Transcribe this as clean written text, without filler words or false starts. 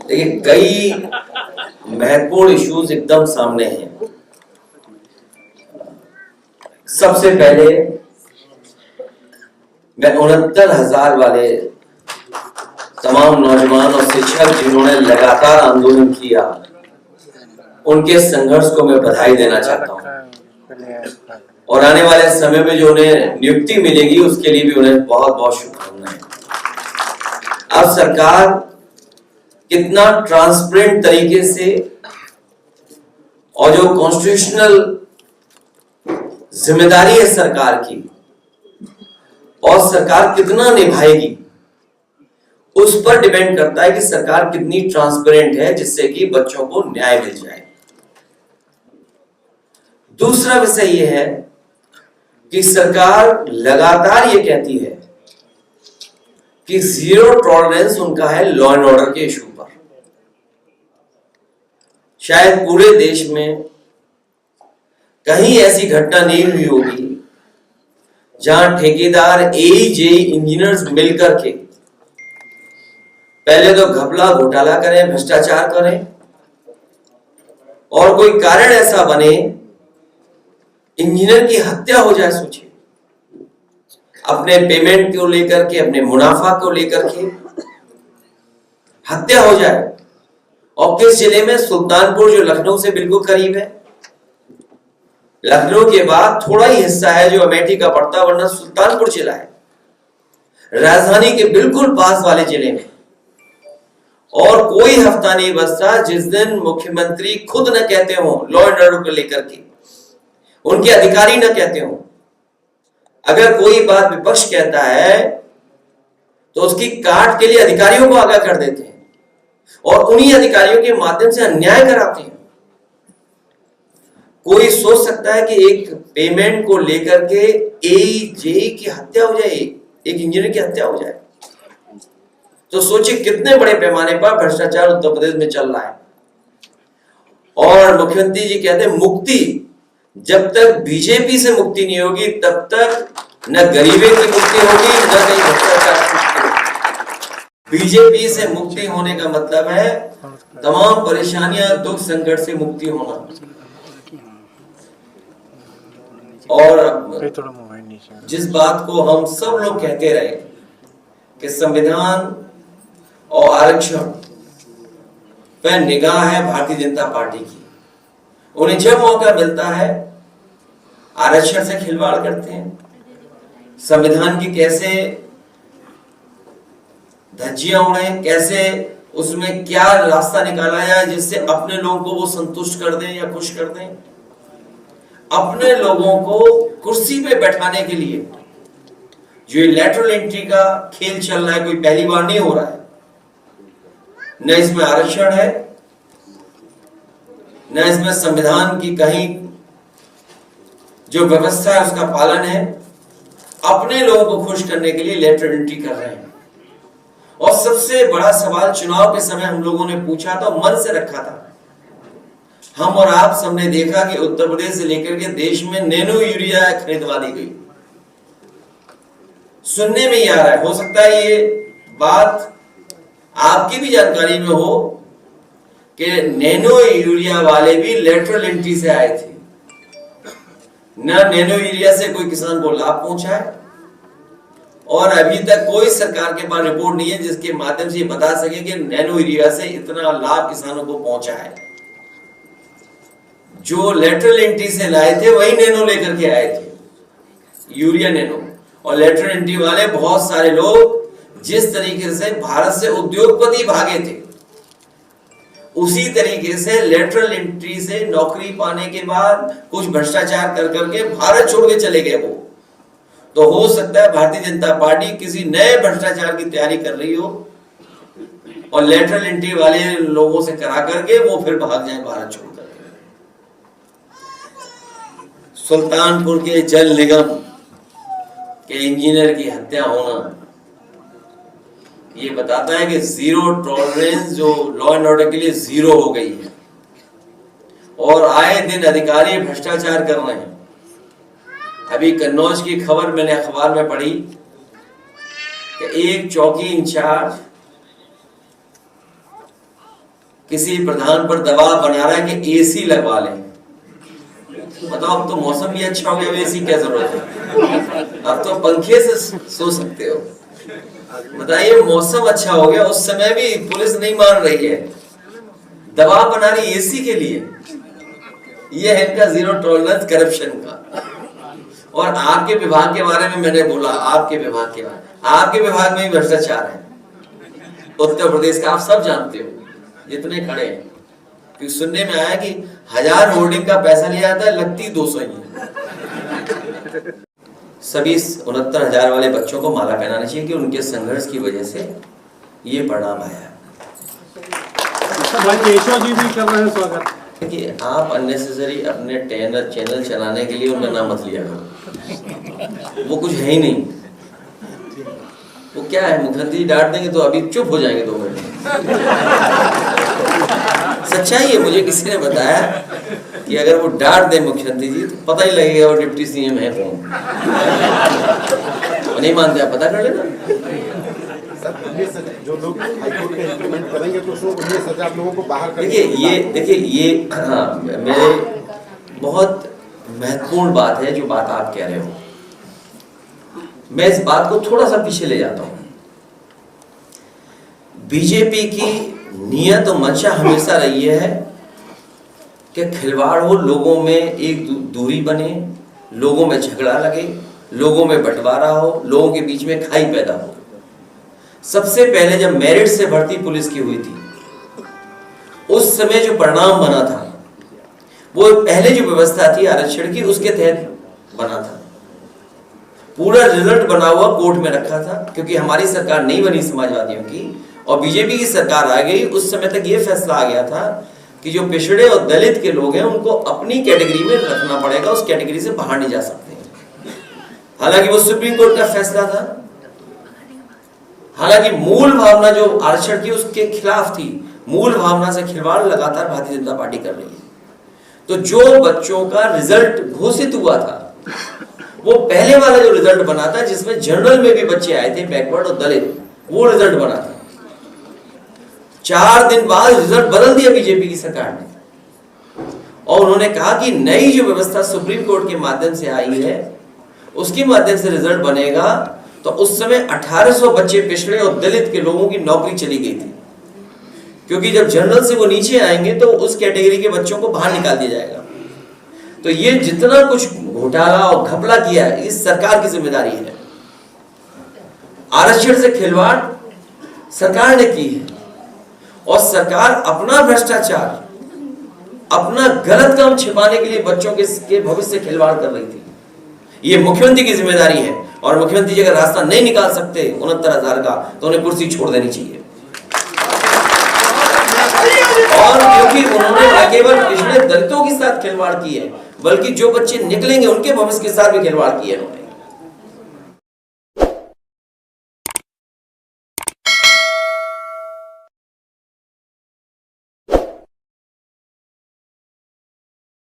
देखिए, कई महत्वपूर्ण इश्यूज एकदम सामने हैं। सबसे पहले मैं 69,000 वाले तमाम नौजवान और शिक्षक जिन्होंने लगातार आंदोलन किया, उनके संघर्ष को मैं बधाई देना चाहता हूं और आने वाले समय में जो उन्हें नियुक्ति मिलेगी उसके लिए भी उन्हें बहुत बहुत शुभकामनाएं। अब सरकार कितना ट्रांसपेरेंट तरीके से और जो कॉन्स्टिट्यूशनल जिम्मेदारी है सरकार की और सरकार कितना निभाएगी, उस पर डिपेंड करता है कि सरकार कितनी ट्रांसपेरेंट है जिससे कि बच्चों को न्याय मिल जाए। दूसरा विषय यह है कि सरकार लगातार ये कहती है कि जीरो टॉलरेंस उनका है लॉ एंड ऑर्डर के इशू पर। शायद पूरे देश में कहीं ऐसी घटना नहीं हुई होगी जहां ठेकेदार एजेई इंजीनियर्स मिलकर के पहले तो घपला घोटाला करें, भ्रष्टाचार करें और कोई कारण ऐसा बने इंजीनियर की हत्या हो जाए। सोचिए, अपने पेमेंट को लेकर के, अपने मुनाफा को लेकर के हत्या हो जाए। और किस जिले में? सुल्तानपुर, जो लखनऊ से बिल्कुल करीब है। लखनऊ के बाद थोड़ा ही हिस्सा है जो अमेठी का पड़ता, वरना सुल्तानपुर जिला है, राजधानी के बिल्कुल पास वाले जिले में। और कोई हफ्ता नहीं बचता जिस दिन मुख्यमंत्री खुद न कहते हो लॉ एंड ऑर्डर को लेकर के, उनके अधिकारी न कहते हो। अगर कोई बात विपक्ष कहता है तो उसकी काट के लिए अधिकारियों को आगाह कर देते हैं और उन्हीं अधिकारियों के माध्यम से अन्याय कराते हैं। कोई सोच सकता है कि एक पेमेंट को लेकर के एजेई की हत्या हो जाए, एक इंजीनियर की हत्या हो जाए? तो सोचिए कितने बड़े पैमाने पर भ्रष्टाचार उत्तर प्रदेश में चल रहा है। और मुख्यमंत्री जी कहते हैं मुक्ति, जब तक बीजेपी से मुक्ति नहीं होगी तब तक न गरीबी की मुक्ति होगी, न कहीं भ्रष्टाचार की मुक्ति होगी। बीजेपी से मुक्ति होने का मतलब है तमाम परेशानियां, दुख, संकट से मुक्ति होना। और जिस बात को हम सब लोग कहते रहे कि संविधान और आरक्षण पर निगाह है भारतीय जनता पार्टी की, उन्हें जब मौका मिलता है आरक्षण से खिलवाड़ करते हैं, संविधान की कैसे धज्जियां उड़े, कैसे उसमें क्या रास्ता निकाला जाए जिससे अपने लोगों को वो संतुष्ट कर दें या खुश कर दें। अपने लोगों को कुर्सी पे बैठाने के लिए जो लैटरल एंट्री का खेल चल रहा है, कोई पहली बार नहीं हो रहा है। न इसमें आरक्षण है, न इसमें संविधान की कहीं जो व्यवस्था है उसका पालन है। अपने लोगों को खुश करने के लिए लेटर एंट्री कर रहे हैं। और सबसे बड़ा सवाल चुनाव के समय हम लोगों ने पूछा था, मन से रखा था, हम और आप सबने देखा कि उत्तर प्रदेश से लेकर के देश में नैनो यूरिया खरीदवा दी गई। सुनने में ही आ रहा है, हो सकता है ये बात आपकी भी जानकारी में हो कि नैनो यूरिया वाले भी लेटरल एंट्री से आए थे। न नैनो यूरिया से कोई किसान को लाभ पहुंचा है और अभी तक कोई सरकार के पास रिपोर्ट नहीं है जिसके माध्यम से ये बता सके कि नैनो यूरिया से इतना लाभ किसानों को पहुंचा है। जो लेटरल एंट्री से लाए थे वही नैनो लेकर के आए थे, यूरिया नैनो। और लेटरल एंट्री वाले बहुत सारे लोग जिस तरीके से भारत से उद्योगपति भागे थे, उसी तरीके से लेटरल एंट्री से नौकरी पाने के बाद कुछ भ्रष्टाचार कर करके भारत छोड़ के चले गए वो। तो हो सकता है भारतीय जनता पार्टी किसी नए भ्रष्टाचार की तैयारी कर रही हो और लेटरल एंट्री वाले लोगों से करा करके वो फिर भाग जाए भारत छोड़ करके। सुल्तानपुर के जल निगम के इंजीनियर की हत्या होना ये बताता है कि जीरो टॉलरेंस जो लॉ एंड ऑर्डर के लिए जीरो हो गई है और आए दिन अधिकारी भ्रष्टाचार कर रहे हैं। अभी कन्नौज की खबर मैंने अखबार में पढ़ी कि एक चौकी इंचार्ज किसी प्रधान पर दबाव बना रहा है कि एसी लगवा लें। बताओ, अब तो मौसम भी अच्छा हो गया, एसी क्या जरूरत है, अब तो पंखे से सो सकते हो। बताइए, मौसम अच्छा हो गया, उस समय भी पुलिस नहीं मान रही है, दबाव बना रही एसी के लिए। यह है इनका जीरो टॉलरेंस करप्शन का। और आपके विभाग के बारे में मैंने बोला, आपके विभाग के बारे, आपके विभाग में भी भ्रष्टाचार है। उत्तर प्रदेश का आप सब जानते हो, जितने खड़े हैं, क्योंकि सुनने में आया कि 1000 होर्डिंग का पैसा लिया जाता है, लगती 200 ही है। सभी 69,000 वाले बच्चों को माला पहनाना चाहिए कि उनके संघर्ष की वजह से ये परिणाम आया। जी भी कर रहे हैं स्वागत। देखिए, आप अननेसेसरी अपने चैनल चलाने के लिए उनका नाम मत लिया करो, वो कुछ है ही नहीं। वो क्या है, मुख्यमंत्री डांट देंगे तो अभी चुप हो जाएंगे 2 मिनट। सच्चाई है, मुझे किसी ने बताया कि अगर वो डांट दे मुख्यमंत्री जी तो पता ही लगेगा वो डिप्टी सीएम है कौन। नहीं मानते आप, पता कर लेना। जो लोग हाईकोर्ट के इंप्लीमेंट करेंगे तो उसमें 19,000 लोगों को बाहर देखिए ये हाँ, मेरे बहुत महत्वपूर्ण बात है जो बात आप कह रहे हो। मैं इस बात को थोड़ा सा पीछे ले जाता हूं। बीजेपी की नियत और मंशा हमेशा रही है कि खिलवाड़ हो, लोगों में एक दूरी बने, लोगों में झगड़ा लगे, लोगों में बंटवारा हो, लोगों के बीच में खाई पैदा हो। सबसे पहले जब मेरिट से भर्ती पुलिस की हुई थी, उस समय जो परिणाम बना था, वो पहले जो व्यवस्था थी आरक्षण की, उसके तहत बना था। पूरा रिजल्ट बना हुआ कोर्ट में रखा था, क्योंकि हमारी सरकार नहीं बनी समाजवादियों की और बीजेपी की सरकार आ गई। उस समय तक ये फैसला आ गया था कि जो पिछड़े और दलित के लोग हैं उनको अपनी कैटेगरी में रखना पड़ेगा, उस कैटेगरी से बाहर नहीं जा सकते। हालांकि वो सुप्रीम कोर्ट का फैसला था, हालांकि मूल भावना जो आरक्षण की उसके खिलाफ थी। मूल भावना से खिलवाड़ लगातार भारतीय जनता पार्टी कर रही है। तो जो बच्चों का रिजल्ट घोषित हुआ था, वो पहले वाला जो रिजल्ट बना था, जिसमें जनरल में भी बच्चे आए थे, बैकवर्ड और दलित, वो रिजल्ट बना था। 4 दिन बाद रिजल्ट बदल दिया बीजेपी की सरकार ने, और उन्होंने कहा कि नई जो व्यवस्था सुप्रीम कोर्ट के माध्यम से आई है, उसके माध्यम से रिजल्ट बनेगा। तो उस समय 1800 बच्चे पिछड़े और दलित के लोगों की नौकरी चली गई थी, क्योंकि जब जनरल से वो नीचे आएंगे तो उस कैटेगरी के बच्चों को बाहर निकाल दिया जाएगा। तो ये जितना कुछ घोटाला और घपला किया है, इस सरकार की जिम्मेदारी है। आरक्षण से खिलवाड़ सरकार ने की है, और सरकार अपना भ्रष्टाचार, अपना गलत काम छिपाने के लिए बच्चों के भविष्य से खिलवाड़ कर रही थी। ये मुख्यमंत्री की जिम्मेदारी है, और मुख्यमंत्री जी अगर रास्ता नहीं निकाल सकते 69,000 का, तो उन्हें कुर्सी छोड़ देनी चाहिए। और क्योंकि उन्होंने न केवल पिछले दलितों के साथ खिलवाड़ की है, बल्कि जो बच्चे निकलेंगे उनके भविष्य के साथ भी खिलवाड़ की है उन्होंने।